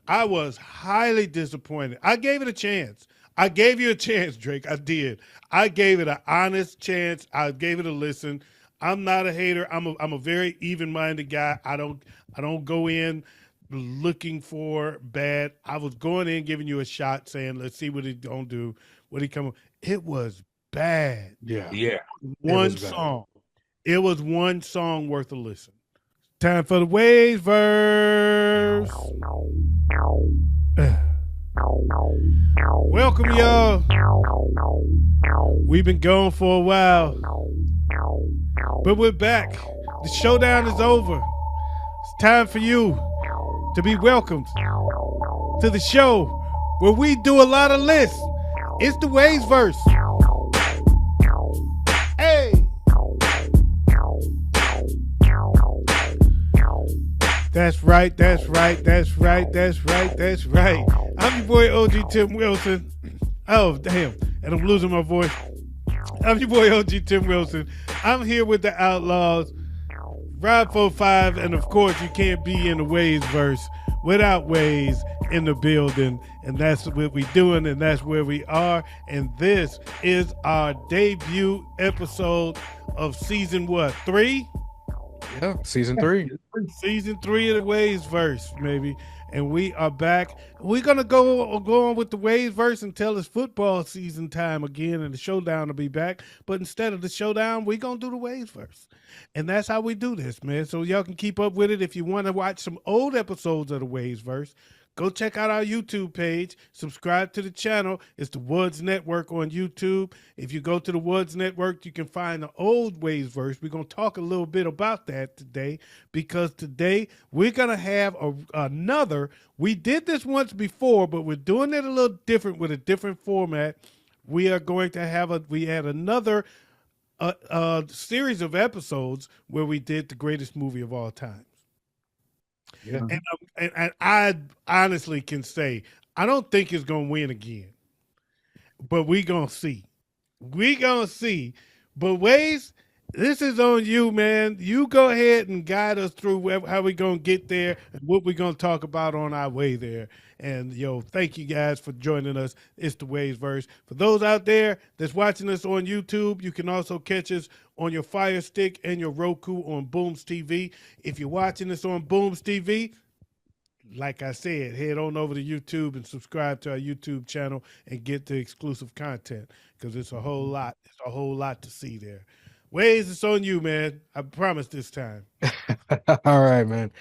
I was highly disappointed. I gave it a chance. I gave you a chance, Drake. I did. I gave it an honest chance. I gave it a listen. I'm not a hater. I'm a very even-minded guy. I don't go in looking for bad. I was going in giving you a shot, saying, let's see what he's gonna do. What he come. It was bad. Yeah, Yeah. it One was bad. song. It was one song worth a listen. Time for the WayzVerse. Welcome, y'all. We've been gone for a while, but we're back. The showdown is over. It's time for you to be welcomed to the show where we do a lot of lists. It's the WayzVerse. Hey. That's right, that's right, that's right, that's right, that's right. I'm your boy OG Tim Wilson. Oh, damn. And I'm losing my voice. I'm your boy OG Tim Wilson. I'm here with the Outlaws, Rob 45, and of course, you can't be in the WayzVerse without Waze in the building. And that's what we're doing, and that's where we are. And this is our debut episode of season what? 3? Yeah, season 3. Season 3 of the WayzVerse, maybe. And we are back. We're gonna go on with the WayzVerse until it's football season time again, and the showdown will be back. But instead of the showdown, we're gonna do the WayzVerse. And that's how we do this, man. So y'all can keep up with it. If you want to watch some old episodes of the WayzVerse, go check out our YouTube page. Subscribe to the channel. It's the WUDS Network on YouTube. If you go to the WUDS Network, you can find the old WayzVerse. We're going to talk a little bit about that today because today we're going to have another. We did this once before, but we're doing it a little different with a different format. We are going to have we had another series of episodes where we did the greatest movie of all time. Yeah. And I honestly can say I don't think it's gonna win again, but we gonna see. We gonna see. But Waze, this is on you, man. You go ahead and guide us through how we gonna get there and what we gonna talk about on our way there. And thank you guys for joining us. It's the WayzVerse. For those out there that's watching us on YouTube, you can also catch us on your Fire Stick and your Roku on Booms TV. If you're watching us on Booms TV, like I said, head on over to YouTube and subscribe to our YouTube channel and get the exclusive content because it's a whole lot. It's a whole lot to see there. Waze, it's on you, man. I promise this time. All right, man.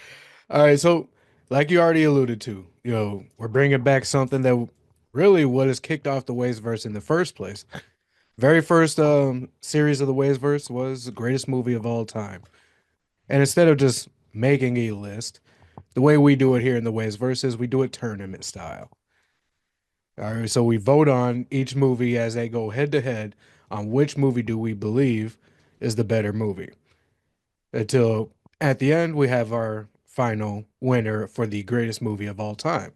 All right, so like you already alluded to, we're bringing back something that really what has kicked off the WayzVerse in the first place. Very first series of the WayzVerse was the greatest movie of all time. And instead of just making a list, the way we do it here in the WayzVerse is we do it tournament style. All right, so we vote on each movie as they go head to head on which movie do we believe is the better movie. Until at the end, we have our final winner for the greatest movie of all time.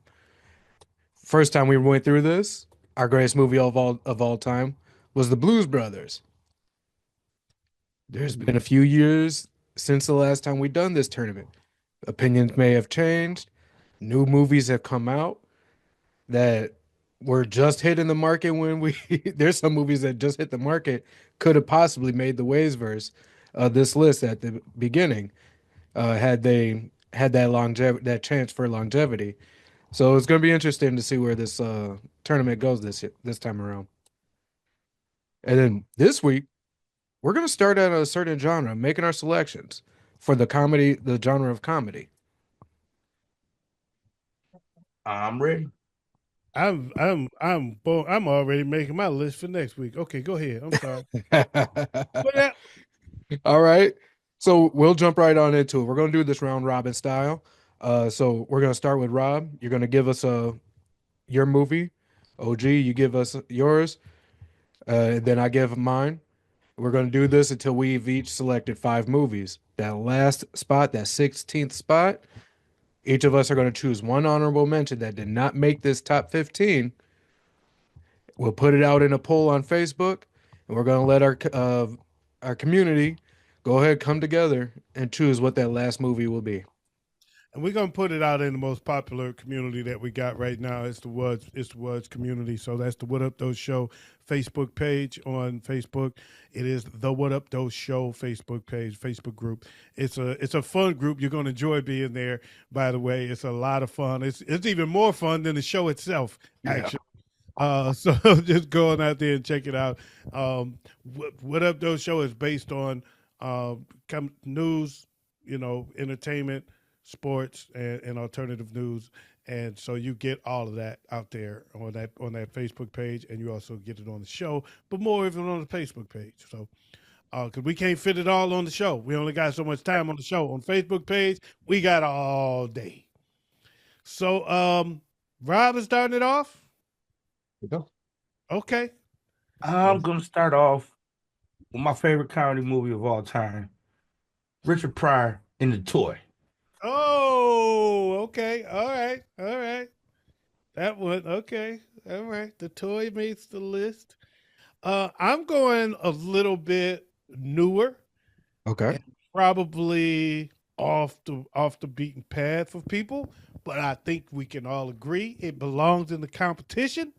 First time we went through this, our greatest movie of all time was The Blues Brothers. There's been a few years since the last time we've done this tournament. Opinions may have changed. New movies have come out that were just hitting the market when there's some movies that just hit the market could have possibly made the WayzVerse this list at the beginning had they had that chance for longevity. So it's going to be interesting to see where this tournament goes this time around. And then this week, we're going to start at a certain genre, making our selections for the genre of comedy. I'm ready. I'm already making my list for next week. Okay, go ahead. I'm sorry. All right. So we'll jump right on into it. We're going to do this round robin style. So we're going to start with Rob. You're going to give us your movie. OG, you give us yours. Then I give mine. We're going to do this until we've each selected 5 movies. That last spot, that 16th spot, each of us are going to choose one honorable mention that did not make this top 15. We'll put it out in a poll on Facebook, and we're going to let our community go ahead, come together, and choose what that last movie will be. And we're gonna put it out in the most popular community that we got right now. It's the WUDS. It's the WUDS community. So that's the What Up Those Show Facebook page on Facebook. It is the What Up Those Show Facebook page, Facebook group. It's a fun group. You're gonna enjoy being there. By the way, it's a lot of fun. It's even more fun than the show itself. Yeah. Actually. So just go on out there and check it out. What Up Those Show is based on news, entertainment, sports, and alternative news, and so you get all of that out there on that Facebook page, and you also get it on the show, but more even on the Facebook page. So, because we can't fit it all on the show, we only got so much time on the show. On Facebook page, we got all day. So, Rob is starting it off. You go. Okay. I'm gonna start off with my favorite comedy movie of all time, Richard Pryor in The Toy. Oh, okay. All right. That one, okay. All right. The Toy makes the list. I'm going a little bit newer Okay. and probably off the beaten path for people, but I think we can all agree it belongs in the competition.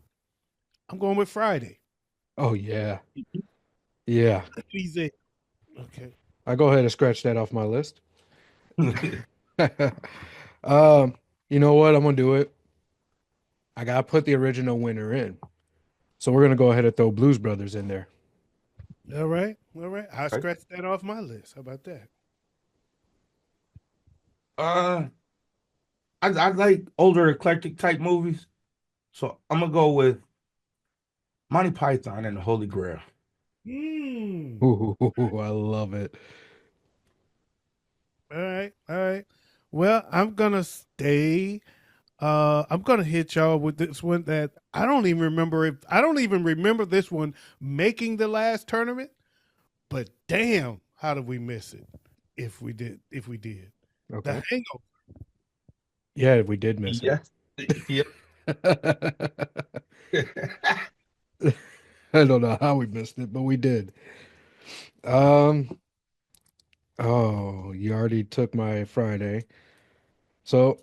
I'm going with Friday. Oh yeah. Yeah. Easy. Okay. I go ahead and scratch that off my list. You know what? I'm gonna do it. I gotta put the original winner in. So we're gonna go ahead and throw Blues Brothers in there. All right. I Okay. scratched that off my list. How about that? I like older eclectic type movies, so I'm gonna go with Monty Python and the Holy Grail. Ooh, I love it. All right. Well, I'm gonna stay. I'm gonna hit y'all with this one that I don't even remember this one making the last tournament. But damn, how did we miss it? If we did. Okay. The Hangover. Yeah, we did miss Yes. Yep. it. I don't know how we missed it, but we did. Um, oh, you already took my Friday. So,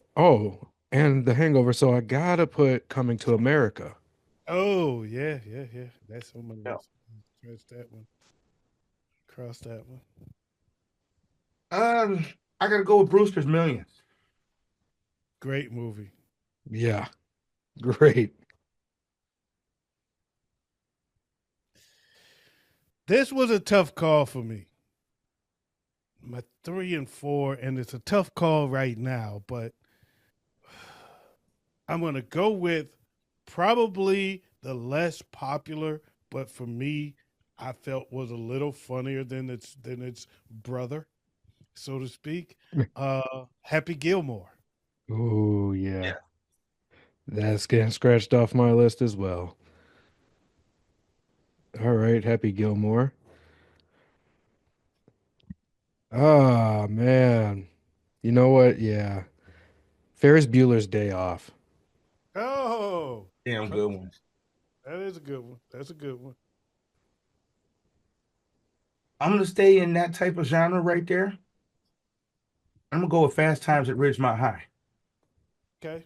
and the Hangover. So I gotta put Coming to America. Oh yeah. That's on my Yeah. list. Cross that one. Cross that one. I gotta go with Brewster's Millions. Great movie. Yeah, great. This was a tough call for me. My 3 and 4, and it's a tough call right now, but I'm gonna go with probably the less popular, but for me, I felt was a little funnier than its brother, so to speak. Happy Gilmore. Oh, yeah. That's getting scratched off my list as well. All right, Happy Gilmore. Ah, man. You know what? Yeah. Ferris Bueller's Day Off. Oh, Damn good ones. that is a good one. That's a good one. I'm gonna stay in that type of genre right there. I'm gonna go with Fast Times at Ridgemont High. Okay.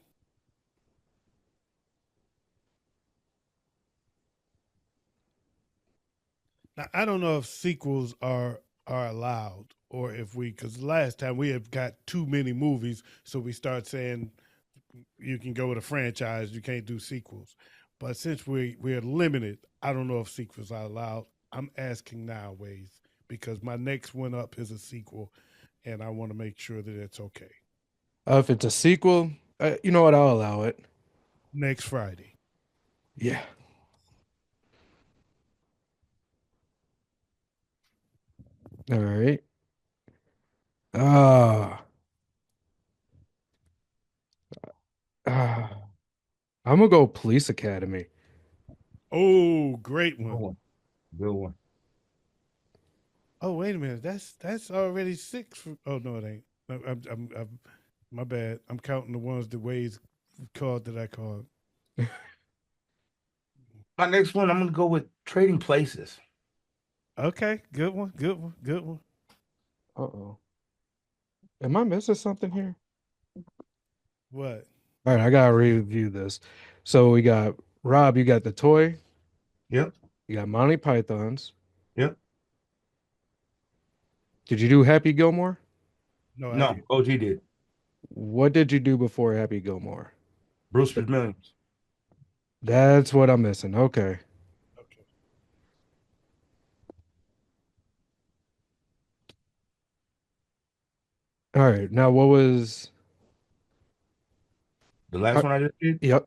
Now I don't know if sequels are allowed or if because last time we have got too many movies, so we start saying you can go with a franchise, you can't do sequels. But since we're limited, I don't know if sequels are allowed. I'm asking now, Ways, because my next one up is a sequel, and I want to make sure that it's okay. If it's a sequel, you know what? I'll allow it. Next Friday. Yeah. All right. Ah, ah. I'm gonna go Police Academy. Oh, great Good one. one. Good one. Oh, wait a minute. That's already six. Oh no, it ain't. I'm my bad. I'm counting the ones that Ways called that I called. My next one, I'm gonna go with Trading Places. Okay, good one. Good one. Uh-oh. Am I missing something here? What? All right, I gotta review this. So we got Rob, you got the toy, Yep. you got Monty Python's. Yep. Did you do Happy Gilmore? No, I No, did. OG did. What did you do before Happy Gilmore? Brewster's Millions. That's what I'm missing. Okay. Okay. All right. Now what was The last one I just did, yep.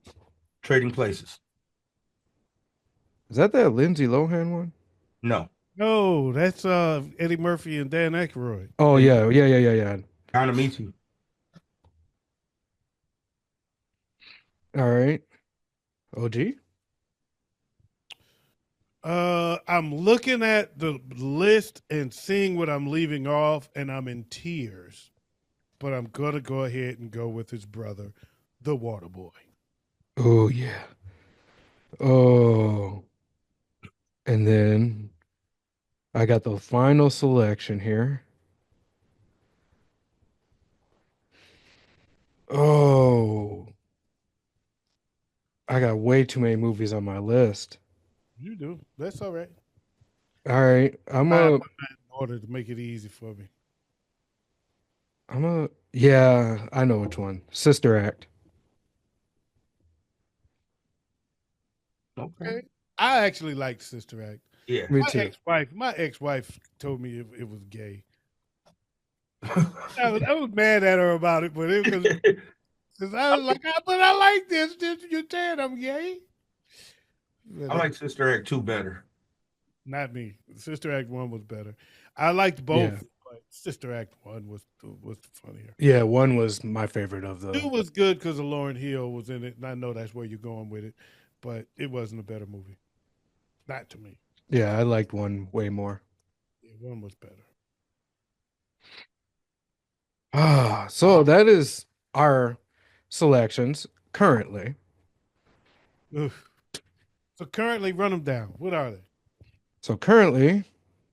Trading Places. Is that that Lindsay Lohan one? No. No, that's Eddie Murphy and Dan Aykroyd. Oh And yeah. Down to Meet You. All right. OG? I'm looking at the list and seeing what I'm leaving off, and I'm in tears. But I'm gonna go ahead and go with his brother, the Water Boy. Oh yeah. Oh. And then I got the final selection here. Oh, I got way too many movies on my list. You do. That's all right. All right. I put that in order to make it easy for me. yeah, I know which one. Sister Act. Okay. Okay. I actually like Sister Act. Yeah. Me too. My ex-wife told me it was gay. I was mad at her about it, but it was because I was like, but I like this. You're saying I'm gay. But, I like Sister Act 2 better. not me. Sister Act 1 was better. I liked both, Yeah. but Sister Act 1 was funnier. Yeah, one was my favorite of 2 the. was good because of Lauryn Hill was in it, and I know that's where you're going with it, but it wasn't a better movie. Not to me. Yeah, I liked one way more. Yeah, 1 was better. So that is our selections currently. Ugh. So currently, run them down. What are they? So currently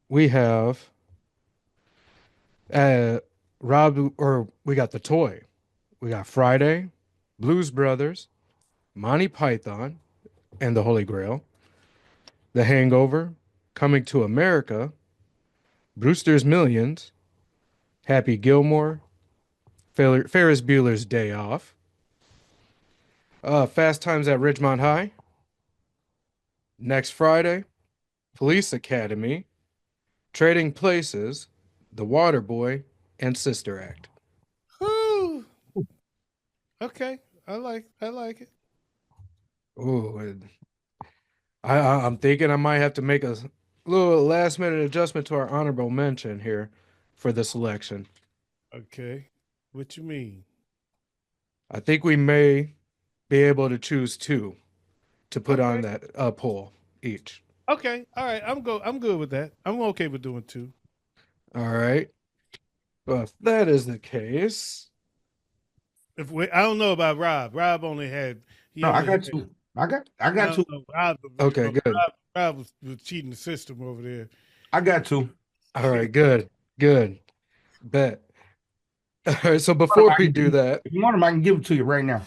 we have Rob or we got the toy. We got Friday, Blues Brothers, Monty Python, and the Holy Grail, The Hangover, Coming to America, Brewster's Millions, Happy Gilmore, Ferris Bueller's Day Off, Fast Times at Ridgemont High, Next Friday, Police Academy, Trading Places, The Water Boy, and Sister Act. Whew. Okay, I like it. Ooh, I'm thinking I might have to make a little last minute adjustment to our honorable mention here for the selection. Okay, what you mean? I think we may be able to choose two to put on Okay, that poll each. okay, all right. I'm good with that. I'm okay with doing 2. All right. Well, if that is the case, I don't know about Rob. Rob only had he No, I only got had. two. I I got don't two. know. Rob, okay, good. Rob was cheating the system over there. I got two. All right, good. Bet. All right, so before we do that, If you want them, I can give it to you right now.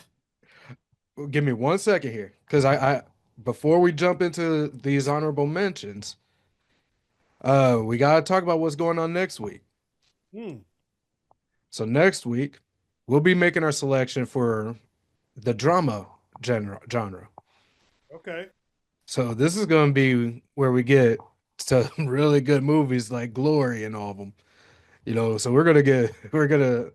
give me 1 second here, because I before we jump into these honorable mentions, we gotta talk about what's going on next week. Hmm. So next week, we'll be making our selection for the drama genre. Okay. So this is going to be where we get to really good movies like Glory and all of them. So we're gonna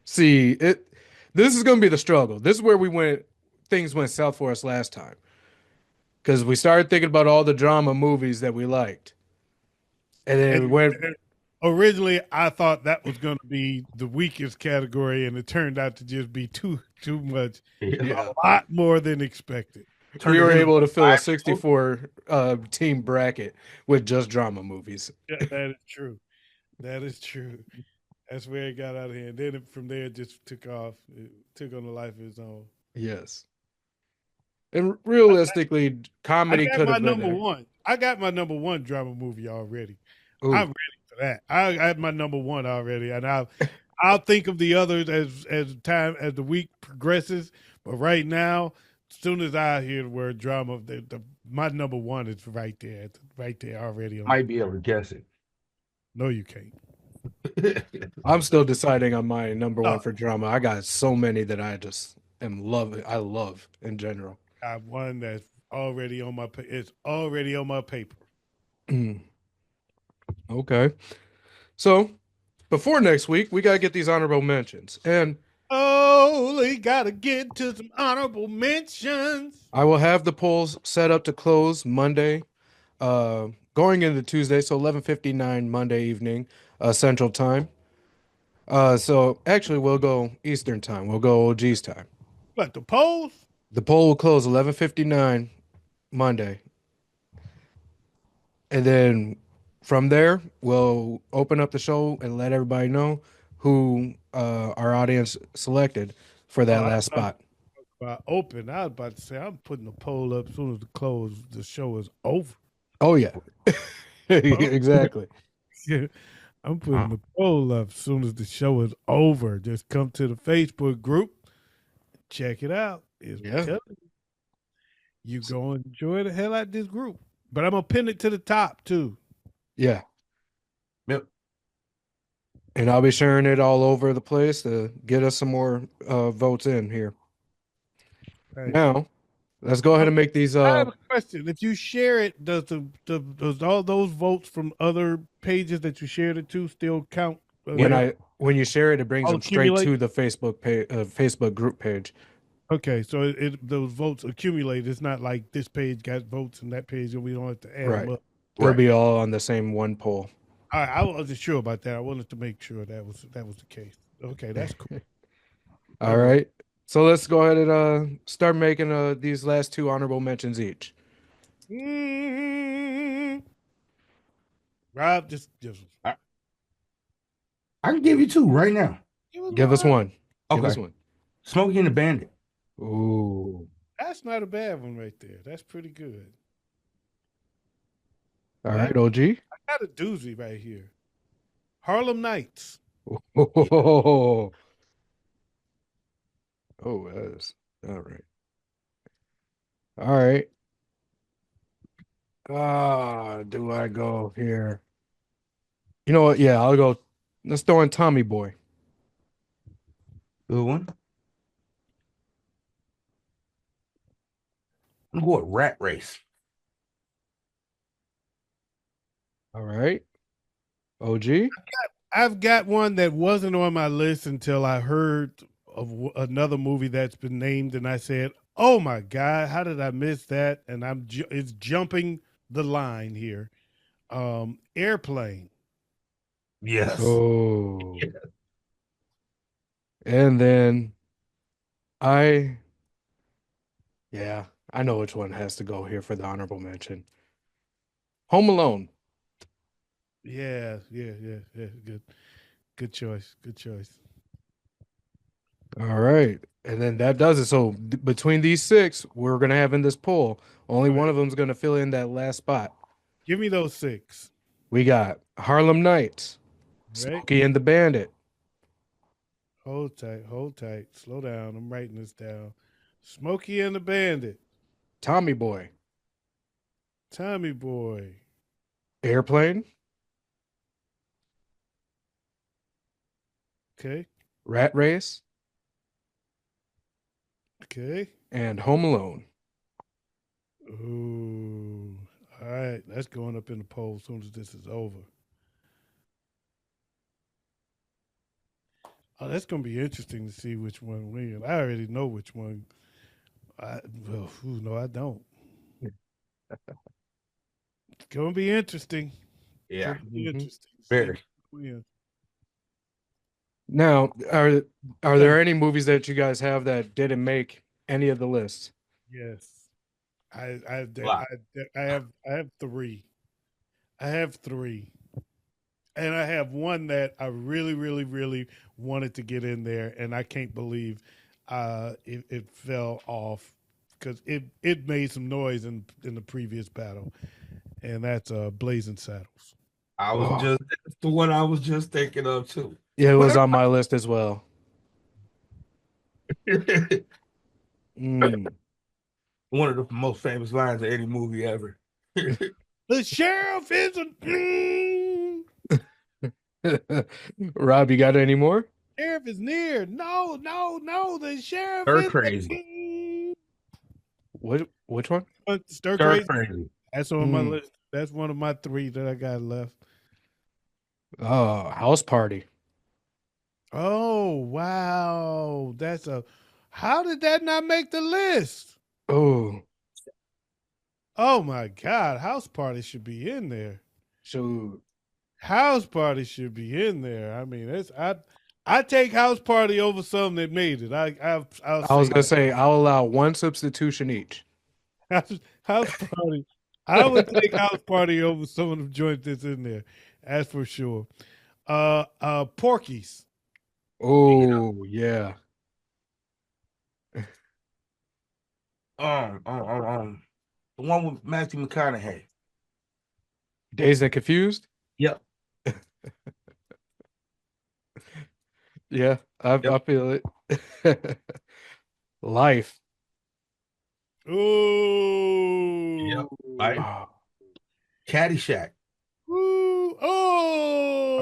see it. This is going to be the struggle. This is where things went south for us last time because we started thinking about all the drama movies that we liked, and then we went. And originally, I thought that was going to be the weakest category, and it turned out to just be too much, Yeah, a lot more than expected. we were able to fill a five. 64 team bracket with just drama movies. Yeah, that is true. That is true. That's where it got out of hand. Then from there, it just took off. It took on a life of its own. Yes. And realistically, I comedy got could my have been number there. one. I got my number one drama movie already. Ooh. I'm ready for that. I had my number one already, and I'll think of the others as the week progresses. But right now, as soon as I hear the word drama, my number one is right there already on. Might be able to guess it. No, you can't. I'm still deciding on my number No, one for drama. I got so many that I just I love in general. I have one that's already on my. It's already on my paper. Okay. So before next week, we gotta get these honorable mentions. And Oh, we gotta get to some honorable mentions. I will have the polls set up to close Monday, going into Tuesday, so 11:59 Monday evening, Central Time. So actually we'll go Eastern Time. We'll go OG's time. What the polls? The poll will close 11:59 Monday. And then from there, we'll open up the show and let everybody know who our audience selected for Oh, that I last thought spot. about open. I was about to say I'm putting the poll up as soon as the show is over. Oh yeah. Exactly. Yeah, I'm putting the poll up as soon as the show is over. Just come to the Facebook group, check it out. Yeah. You go enjoy the hell out of this group. But I'm gonna pin it to the top too. Yeah. Yep. And I'll be sharing it all over the place to get us some more votes in here. Right. Now, let's go ahead and make these I have a question. If you share it, does all those votes from other pages that you shared it to still count? when you share it, it brings I'll them straight accumulate? to the Facebook group page. Okay, so those votes accumulate. It's not like this page got votes and that page, and we don't have to add them Right. up. It'll be all on the same one poll. I wasn't sure about that. I wanted to make sure that was the case. Okay, that's cool. All right. So let's go ahead and start making these last two honorable mentions each. Rob, just I can give you two right now. Give us one. Give us Okay. one. Smokey and the Bandit. Ooh. That's not a bad one right there. That's pretty good. All right, OG. I got a doozy right here. Harlem Nights. Oh, that's all right. All right. Do I go here? You know what? Yeah, I'll go. Let's throw in Tommy Boy. Good one. I'm going with Rat Race. All right. OG. I've got one that wasn't on my list until I heard of another movie that's been named, and I said, "Oh my God, how did I miss that?" And it's jumping the line here. Airplane. Yes. Oh. And then I, yeah, I know which one has to go here for the honorable mention. Home Alone. Yeah. Good choice. Good choice. All right. And then that does it. So between these six, we're going to have in this poll, only one of them is going to fill in that last spot. Give me those six. We got Harlem Nights, Right. Smokey and the Bandit, Hold tight. Slow down. I'm writing this down. Smokey and the Bandit. Tommy Boy, Tommy Boy. Airplane, Okay. Rat Race, Okay. and Home Alone. Ooh. All right. That's going up in the poll as soon as this is over. Oh, that's going to be interesting to see which one wins. I already know which one. No, I don't. It's going to be interesting. Yeah. Interesting. Very. Now, are there any movies that you guys have that didn't make any of the lists? Yes. I have three. I have three. And I have one that I really, really, really wanted to get in there, and I can't believe it fell off because it made some noise in the previous battle, and that's Blazing Saddles. Oh, That's the one I was just thinking of too. yeah, it was But on my list as well. one Mm. of the most famous lines of any movie ever. The sheriff is a Rob, you got any more? sheriff is near. No, no, no. The sheriff Stir is crazy. Which one? stir Stir crazy. crazy. That's on my Mm. list. That's one of my three that I got left. Oh, House Party. Oh wow, that's a. How did that not make the list? Oh, Oh my God, House Party should be in there. shoot. House Party should be in there. I mean, I take House Party over some that made it. I'll I was say gonna that. say I'll allow one substitution each. House Party. I would take House Party over some of the joints that's in there. That's for sure. Porky's. Oh, yeah. The one with Matthew McConaughey. Dazed and Confused? Yep. Yeah, I Yep. feel it. Life. Yep. Ooh. Right. Oh, Caddyshack. Ooh. Oh.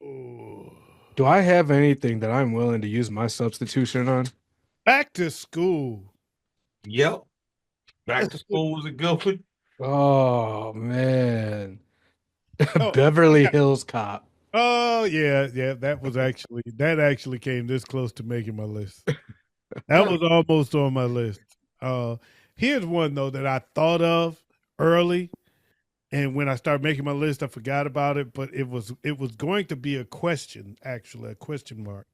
oh. Do I have anything that I'm willing to use my substitution on? Back to school. Yep. Back to School was a good one. Oh man. Oh, Beverly Hills Cop. oh yeah, yeah. That actually came this close to making my list. That was almost on my list. Uh, Here's one though that I thought of early, and when I started making my list, I forgot about it. But it was going to be a question, actually, a question mark.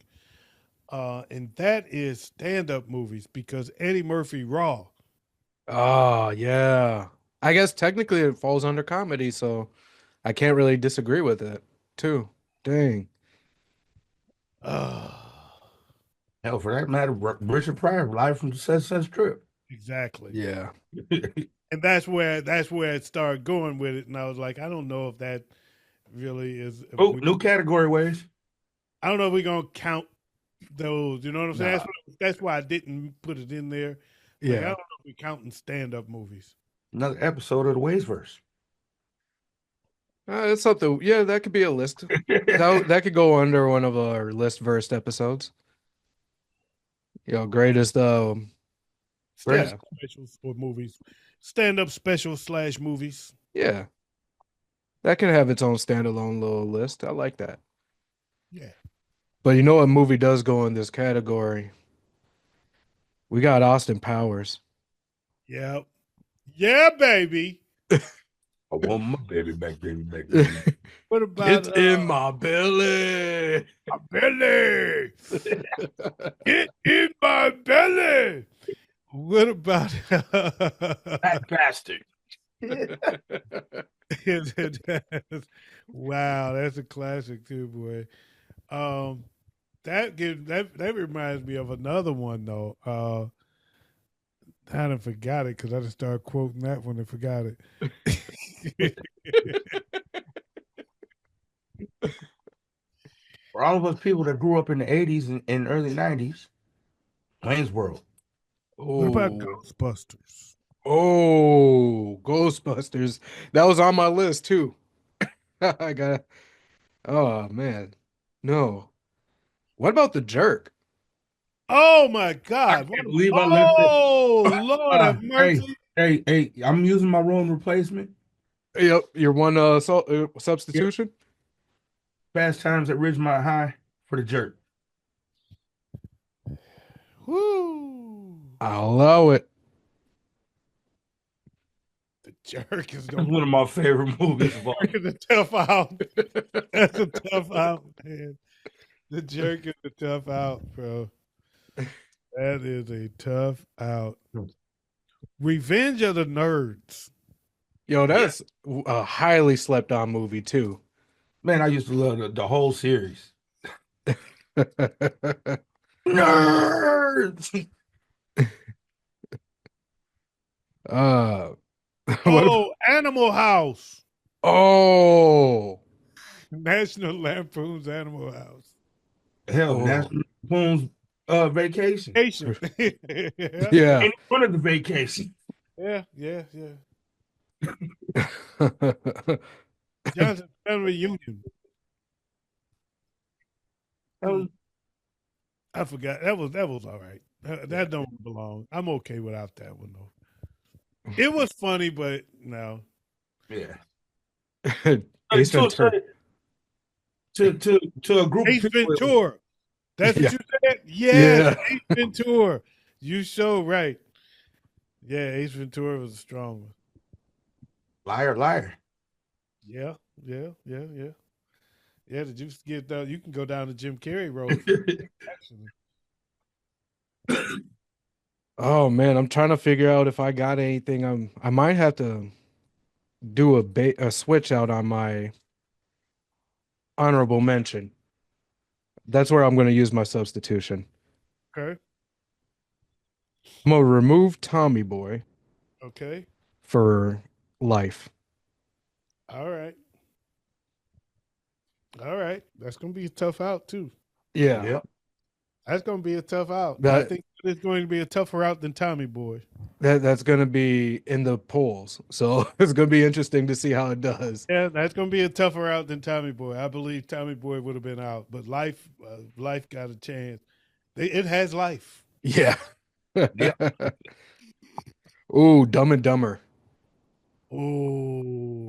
And that is stand up movies because Eddie Murphy Raw. Oh yeah. I guess technically it falls under comedy, so I can't really disagree with it too. Dang. Uh, Hell, for that matter, Richard Pryor, live from the Sunset Strip. exactly. Yeah. And that's where it started going with it. And I was like, I don't know if that really is. Oh, new category, Ways. I don't know if we're gonna count those. You know what I'm saying? Nah. That's why I didn't put it in there. Like I Yeah. don't know if we're counting stand up movies. Another episode of the WayzVerse. It's something. Yeah, that could be a list. That could go under one of our list versed episodes. Greatest Greatest. yeah. Specials or movies. Stand up special / movies. Yeah. That can have its own standalone little list. I like that. Yeah. But you know what movie does go in this category? We got Austin Powers. Yep. Yeah, baby. I want my baby back, baby back, baby. What about It's in my belly. my belly? Get in my belly. What about That bastard. wow, that's a classic too, boy. That reminds me of another one though. I done forgot it because I just started quoting that one and forgot it. For all of us people that grew up in the 80s and early 90s, Wayne's World. What about Oh, Ghostbusters? Ghostbusters. That was on my list too. I got. Oh man, no. What about the jerk? Oh my I God! can't believe I left it. Oh Lord have Hey, mercy! hey, I'm using my role replacement. Yep, your one Yep. substitution. Fast Times at Ridgemont High for the jerk. Woo! I'll allow it. The jerk is That's gonna one of my favorite movies of all. be a tough out. That's a tough out, man. The jerk is a tough out, bro. That is a tough out. Revenge of the Nerds. Yo, that's a highly slept on movie too. Man, I used to love the whole series. Nerds. uh, what about, Oh, Animal House. Oh, National Lampoon's Animal House. Hell, oh, National Lampoon's Vacation. Vacation. Yeah, yeah. Any one of the vacation. yeah, yeah, yeah. Johnson Family Reunion. Hmm. Um, I forgot. That was all right. That, yeah, that don't belong. I'm okay without that one though. It was funny, but no. yeah. Ace To, Ventura. to a group of Ace people, it was Ventura. That's what Yeah, you said? Yes, yeah. Ace Ventura. You so right. Yeah, Ace Ventura was a strong one. liar, liar. Yeah, yeah, yeah, yeah. Yeah, did you get down? You can go down the Jim Carrey road from actually. Oh man, I'm trying to figure out if I got anything. I might have to do a switch out on my honorable mention. That's where I'm going to use my substitution. Okay, I'm gonna remove Tommy Boy okay, for life. all right, all right. That's gonna be a tough out too. Yeah, Yep. That's gonna be a tough out. I that think it's going to be a tougher out than Tommy Boy. that's going to be in the polls. So it's going to be interesting to see how it does. Yeah, that's gonna be a tougher out than Tommy Boy. I believe Tommy Boy would have been out, but life got a chance. It has life. Yeah. Yep. Ooh, Dumb and Dumber. Oh,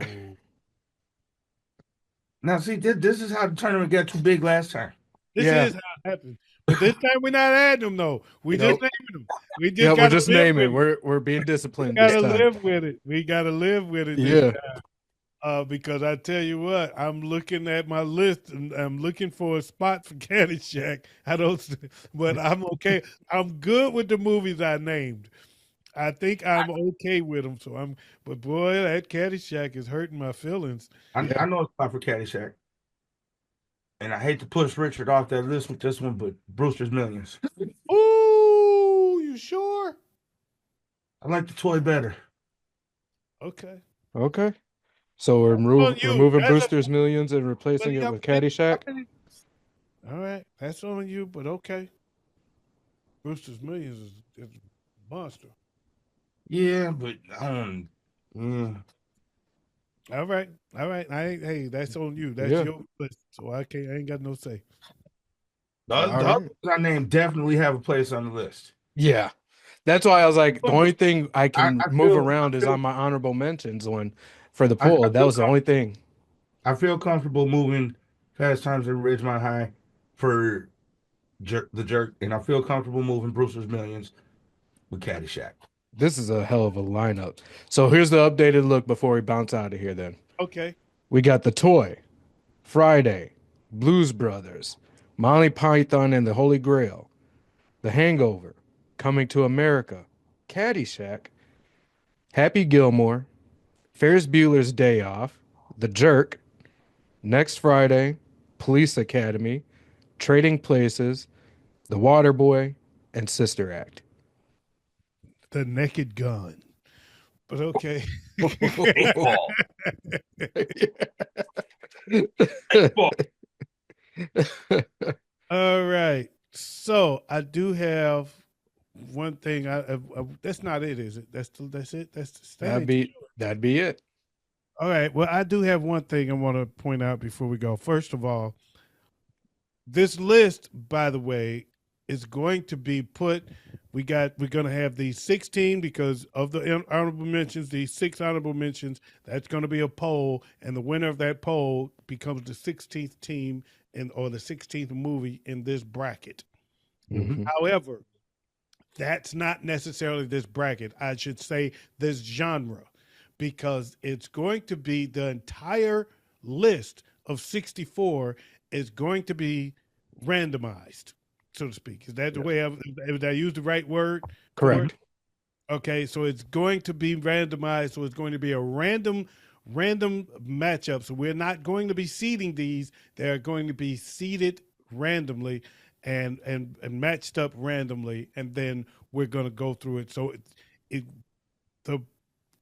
Now, see, this is how the tournament got too big last time. this Yeah. is how it happens. But this time we're not adding them though. We just Nope. naming them. We Yeah, just we're gotta just live naming. with it. We're being We disciplined this gotta time. live with it. We gotta live with it this Yeah. time. Because I tell you what, I'm looking at my list and I'm looking for a spot for Caddyshack. I don't, but I'm okay. I'm good with the movies I named. I think I'm okay with them. But boy, that Caddyshack is hurting my feelings. I know it's not for Caddyshack. And I hate to push Richard off that list with this one, but Brewster's Millions. Ooh, you sure? I like the toy better. Okay. Okay. So we're On you. removing Brewster's Millions and replacing it with Caddyshack. All right, that's on you, but okay. Brewster's Millions is a monster. Yeah, but yeah. All right, all right. Hey, that's on you. That's Yeah. your list. So I ain't got no say. The All others right. I named definitely have a place on the list. Yeah. That's why I was like, the only thing I I, can I move feel around is I on my honorable mentions one for the I poll. That feel was the only thing. I feel comfortable moving Fast Times at Ridgemont High for the jerk, and I feel comfortable moving Brewster's Millions with Caddyshack. This is a hell of a lineup. So here's the updated look before we bounce out of here then. Okay. We got The Toy, Friday, Blues Brothers, Monty Python and the Holy Grail, The Hangover, Coming to America, Caddyshack, Happy Gilmore, Ferris Bueller's Day Off, The Jerk, Next Friday, Police Academy, Trading Places, The Waterboy, and Sister Act. The Naked Gun. But okay. Baseball. Baseball. All right. So I do have one thing. That's not it, is it? That's it. That'd be it. All right. Well, I do have one thing I want to point out before we go. First of all, this list, by the way, is going to be put. We're going to have these 16 because of the honorable mentions. These 6 honorable mentions. That's going to be a poll, and the winner of that poll becomes the 16th team or the 16th movie in this bracket. Mhm. However, that's not necessarily this bracket. I should say this genre, because it's going to be the entire list of 64 is going to be randomized, so to speak. Is that the way did I use the right word? Correct. Okay, so it's going to be randomized. So it's going to be a random matchup. So we're not going to be seeding these. They're going to be seeded randomly and matched up randomly, and then we're going to go through it. So it the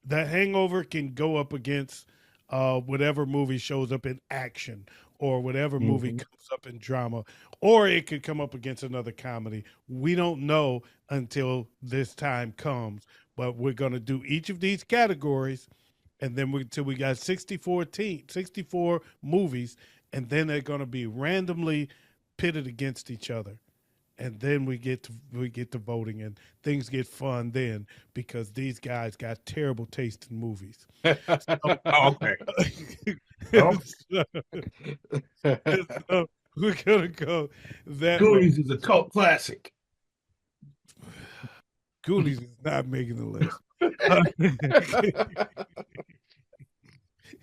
that Hangover can go up against whatever movie shows up in action, or whatever movie Mhm. comes up in drama, or it could come up against another comedy. We don't know until this time comes, but we're going to do each of these categories, and then until we got 64 movies, and then they're going to be randomly pitted against each other, and then we get to voting, and things get fun then, because these guys got terrible taste in movies. Oh, okay. And Oh, so, and so we're gonna go that way. Goonies is a cult classic. Goonies is not making the list.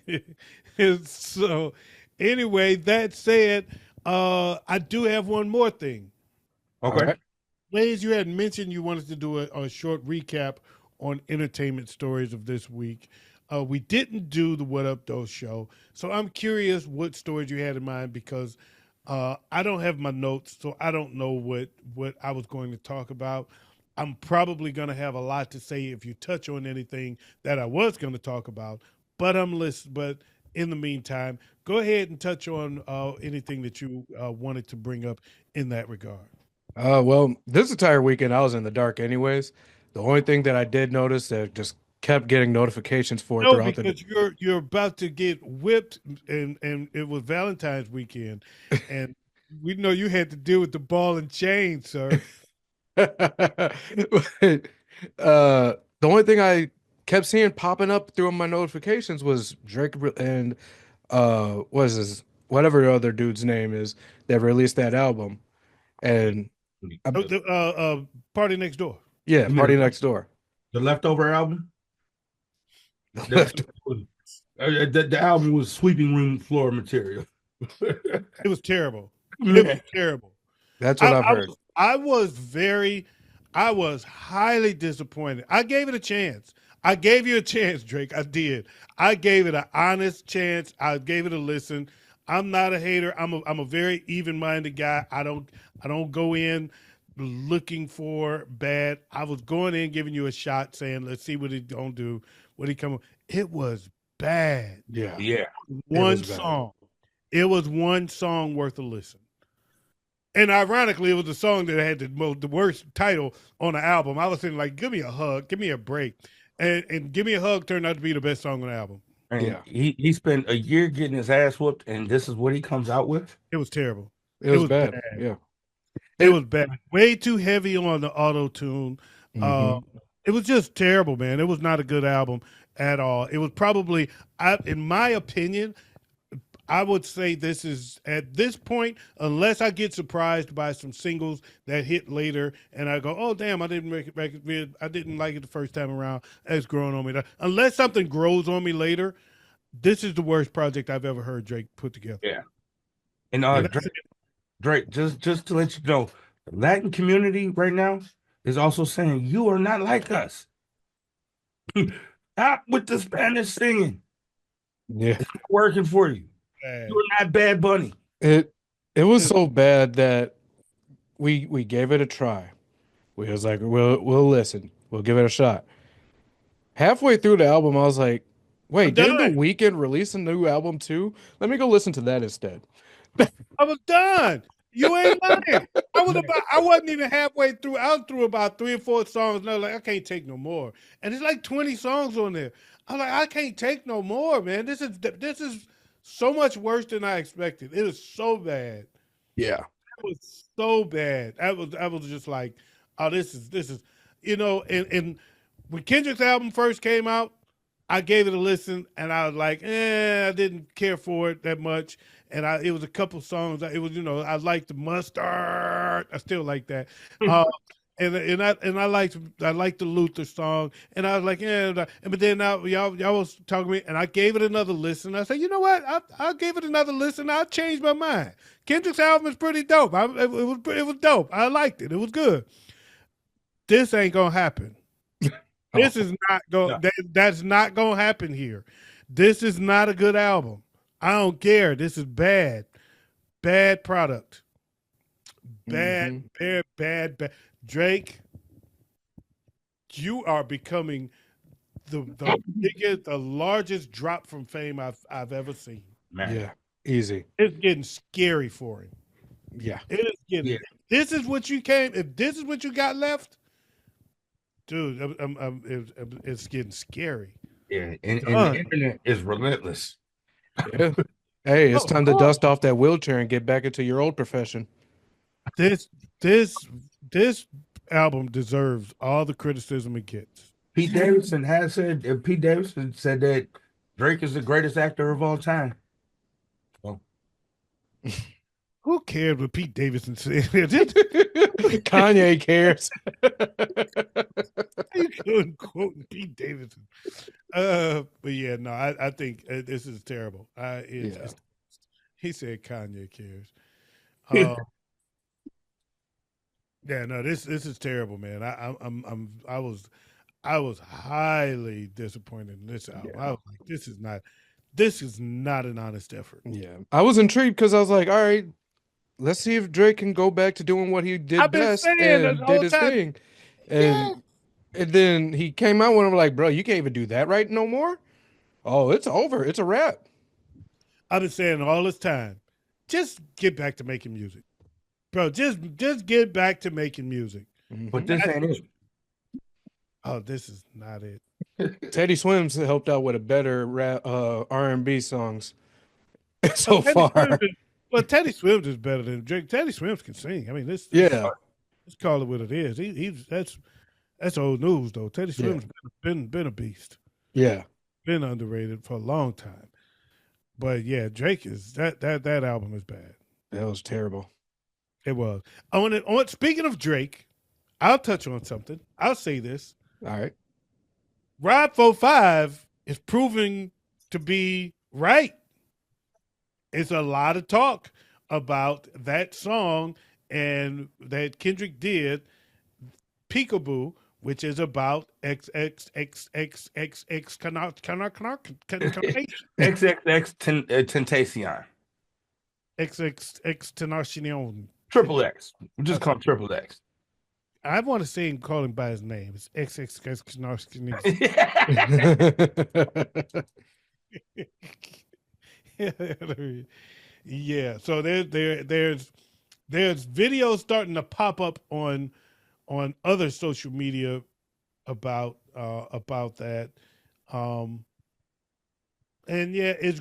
Uh, and so anyway, that said, I do have one more thing. All Okay. right. Ways, you had mentioned you wanted to do a short recap on entertainment stories of this week. We didn't do the What Up Though show, so I'm curious what stories you had in mind, because I don't have my notes, so I don't know what I was going to talk about. I'm probably going to have a lot to say if you touch on anything that I was going to talk about, but I'm listening. But in the meantime, go ahead and touch on anything that you wanted to bring up in that regard. Well, this entire weekend I was in the dark anyways. The only thing that I did notice that just kept getting notifications for No, throughout the because you're about to get whipped, and it was Valentine's weekend, and we know you had to deal with the ball and chain, sir. the only thing I kept seeing popping up through my notifications was Drake and what is his whatever other dude's name is that released that album. And Oh, um, the party next door. yeah, You mean Party Next Door. the leftover album? The, Left. the album was sweeping room floor material. It was terrible. It was Man. terrible. That's what I, I've I heard. was I was very I was highly disappointed. I gave it a chance. I gave you a chance, Drake. I did. I gave it an honest chance. I gave it a listen. I'm not a hater. I'm a very even-minded guy. I don't go in looking for bad. I was going in giving you a shot, saying, let's see what he gonna do, what he come. It was bad. Yeah, Yeah. it was One bad. song. It was one song worth a listen. And ironically, it was the song that had the worst title on the album. I was saying, like, give me a hug, give me a break. And Give Me a Hug turned out to be the best song on the album. And Yeah, he spent a year getting his ass whooped, and this is what he comes out with. It was terrible. it It was was bad. bad. Yeah. It was bad. Way too heavy on the auto tune. Uh, Hmm. it was just terrible, man. It was not a good album at all. It was probably, in my opinion, I would say this is at this point, unless I get surprised by some singles that hit later, and I go, "Oh damn, I didn't I didn't like it the first time around. It's growing on me." Unless something grows on me later, this is the worst project I've ever heard Drake put together. Yeah. And And that's Drake, just to let you know, the Latin community right now is also saying you are not like us. Stop with the Spanish singing. Yeah. It's not working for you. bad. You are not Bad Bunny. It was so bad that we gave it a try. We was like, we'll listen. We'll give it a shot. Halfway through the album, I was like, I'm wait, didn't The done. Weeknd release a new album too? Let me go listen to that instead. I was done. You ain't lying. I wasn't even halfway through. I was through about 3 or 4 songs, and I was like, I can't take no more. And it's like 20 songs on there. I was like, I can't take no more, man. This is so much worse than I expected. It is so bad. Yeah. It was so bad. I was just like, oh, this is, and when Kendrick's album first came out, I gave it a listen, and I was like, I didn't care for it that much. And it was a couple songs. It was, I liked the Mustard. I still like that. Uh, and I liked the Luther song, and I was like, but then now y'all was talking to me, and I gave it another listen. I said, you know what? I gave it another listen. I changed my mind. Kendrick's album is pretty dope. It was dope. I liked it. It was good. This ain't gonna happen. This is not No. going. That's not gonna happen here. This is not a good album. I don't care. This is bad. Bad product. Bad, Mhm. bad. Drake, you are becoming the largest drop from fame I've ever seen. Man. Yeah, easy. It's getting scary for him. Yeah, It is getting. Yeah. If this is what you came. If this is what you got left, dude, it's getting scary. Yeah. And the Done. internet is relentless. yeah. Hey, it's Oh, time to oh. dust off that wheelchair and get back into your old profession. This this album deserves all the criticism it gets. Pete Davidson said that Drake is the greatest actor of all time. Well, Who cared what Pete Davidson said? Kanye cares. You couldn't quote Pete Davidson. But yeah, no, I think this is terrible. He said Kanye cares. Yeah, no, this is terrible, man. I was highly disappointed in this album. I was like, this is not an honest effort. Yeah, I was intrigued because I was like, all right, let's see if Drake can go back to doing what he did I've been best saying and the did whole his time. thing. And then he came out when I'm like, bro, you can't even do that right no more. Oh, it's over. It's a wrap. I've been saying all this time, just get back to making music, bro. Just get back to making music. but this ain't it. Oh, this is not it. Teddy Swims helped out with a better rap, R&B songs so Teddy far. Swims Teddy Swims is better than Drake. Teddy Swims can sing. I mean, let's call it what it is. He's that's old news though. Teddy Swims been a beast. Yeah, Been underrated for a long time. But yeah, Drake is that album is bad. that was terrible. It was. Speaking of Drake, I'll touch on something. I'll say this. All right. Rod 45 is proving to be right. It's a lot of talk about that song and that Kendrick did, Peekaboo, which is about XXXXXX Tentacion. XXX. Triple X. We just call him Triple X. I want to say and call him by his name. It's XXX. Yeah. So there's videos starting to pop up on other social media about that. And yeah, it's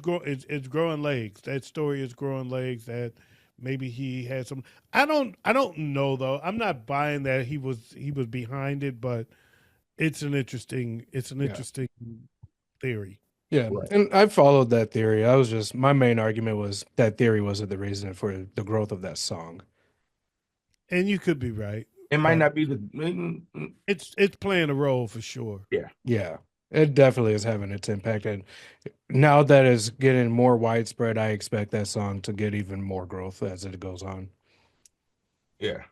growing legs. That story is growing legs. That maybe he had some. I don't know though. I'm not buying that he was behind it, but it's an interesting theory. Yeah, Right. and I followed that theory. My main argument was that theory wasn't the reason for the growth of that song. And you could be right. It might not be It's playing a role for sure. Yeah, it definitely is having its impact. And now that it's getting more widespread, I expect that song to get even more growth as it goes on. Yeah.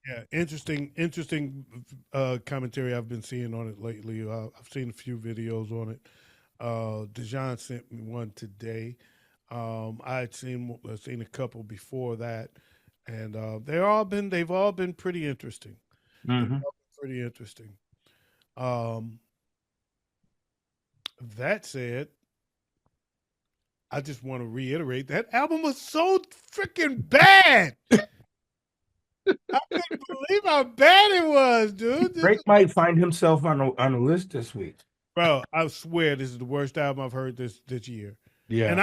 Yeah, interesting commentary I've been seeing on it lately. I've seen a few videos on it. Dejan sent me one today. I'd seen a couple before that, and they've all been pretty interesting. Mm-hmm. Pretty interesting. That said, I just want to reiterate that album was so freaking bad. I couldn't believe how bad it was, dude. Drake might find himself on a list this week. Bro, I swear this is the worst album I've heard this year. Yeah, And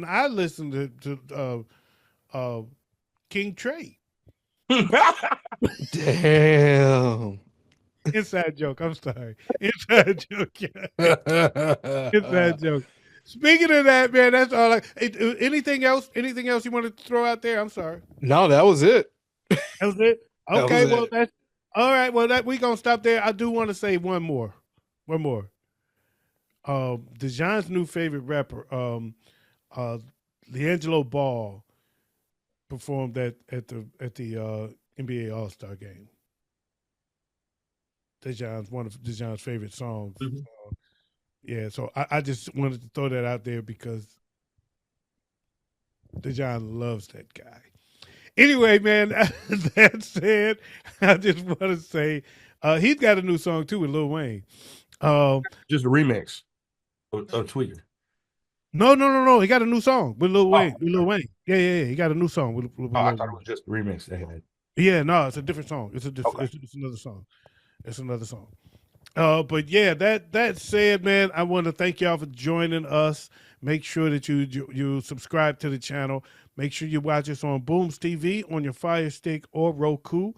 I listened to King Trey. damn. Inside joke. I'm sorry. Inside joke. Yeah. Inside joke. Speaking of that, man, that's all. Anything else? Anything else you wanted to throw out there? I'm sorry. No, that was it. That was it. That Okay, was well it. that's all right. Well, we gonna stop there. I do want to say one more. Dejan's new favorite rapper, D'Angelo Ball, performed at the NBA All-Star game. One of Dejan's favorite songs. Mhm. Yeah, so I just wanted to throw that out there because Dejan loves that guy. Anyway, man, that said, I just want to say he's got a new song too with Lil Wayne. Just a remix of Tweaker. No. He got a new song with Lil Wayne. Oh, With Lil Wayne. Yeah. He got a new song with Lil I Wayne. thought it was just a remix they had. Yeah, no, it's a different song. It's a different. Okay. It's another song. It's another song. But yeah, that said, man, I want to thank y'all for joining us. Make sure that you subscribe to the channel. Make sure you watch us on Booms TV on your Fire Stick or Roku.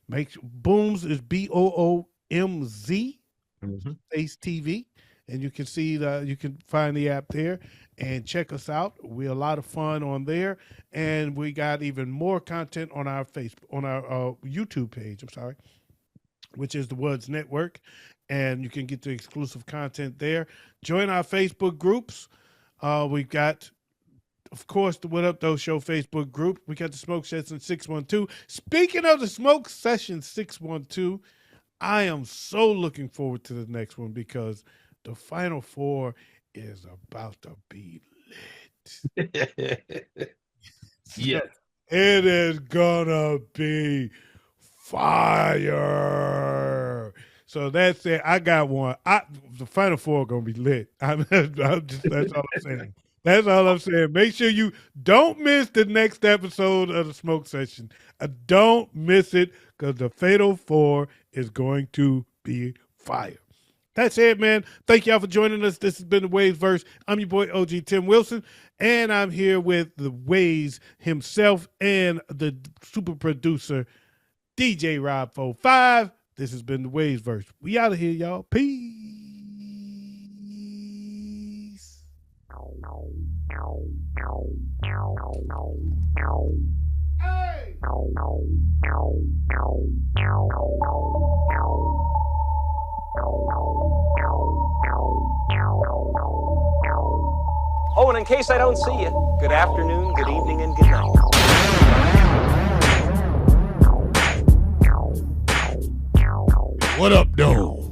Booms is BOOMZ Face TV, and you can see you can find the app there and check us out. We're a lot of fun on there, and we got even more content on our YouTube page. I'm sorry, which is the WUDS Network, and you can get the exclusive content there. Join our Facebook groups. We've got, of course, the What Up Though Show Facebook group. We got the Smoke Session 612. Speaking of the Smoke Session 612, I am so looking forward to the next one because the Final Four is about to be lit. Yes. It is gonna be fire. So that's it. I got one. The Final Four gonna be lit. That's all I'm saying. That's all I'm saying. Make sure you don't miss the next episode of the Smoke Session. Don't miss it because the Fatal Four is going to be fire. That's it, man. Thank y'all for joining us. This has been the WayzVerse. I'm your boy OG Tim Wilson, and I'm here with the Waze himself and the super producer DJ Rob 45. This has been the WayzVerse. We out of here, y'all. Peace. Hey! Oh, and in case I don't see you, good afternoon, good evening, and good night. What up, though?